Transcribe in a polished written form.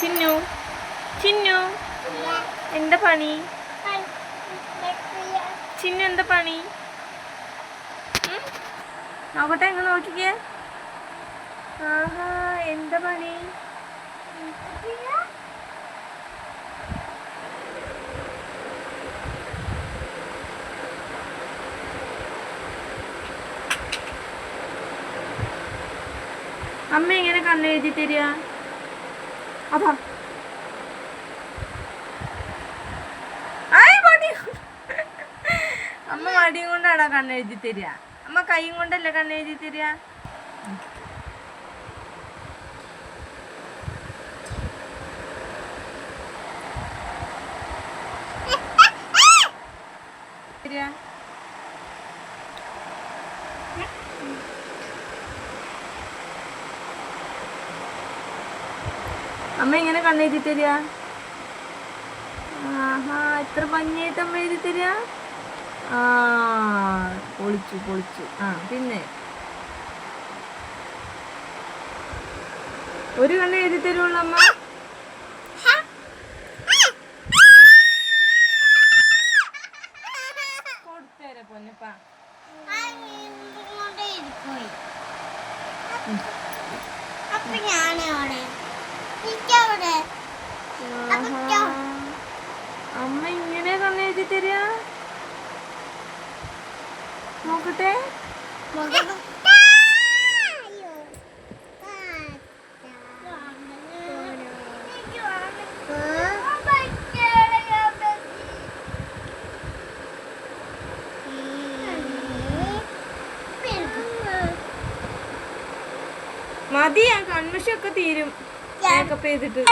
ചിന്നു ചിന്നു എന്താ പണി? ചിന്നു എന്താ പണി? നോക്കട്ടെ, ഇങ്ങ് നോക്കിക്കേ. ആഹാ, എന്താ പണി? അമ്മ എങ്ങനെ കണ്ണെഴുതി തരിക? അതാ അമ്മ വടിയും കൊണ്ടാണോ കണ്ണെഴുതി തരിക? അമ്മ കൈയും കൊണ്ടല്ലേ കണ്ണെഴുതി തരിക? അമ്മ എങ്ങനെ കണ്ണെഴുതി തരിക? ആഹാ, എത്ര ഭംഗിയായിട്ട് അമ്മ എഴുതി തരിക. ആ, പൊളിച്ചു പൊളിച്ചു. ആ, പിന്നെ ഒരു കണ്ണ് എഴുതി തരുള്ളൂ അമ്മ. കൊടുത്തേരെ പൊന്നപ്പാ. അമ്മ ഇങ്ങനെ കണ്ണെഴുതി തരിക. നോക്കട്ടെ. മതി, ആ കൺമഷൊക്കെ തീരും മേക്കപ്പ് ചെയ്തിട്ട്.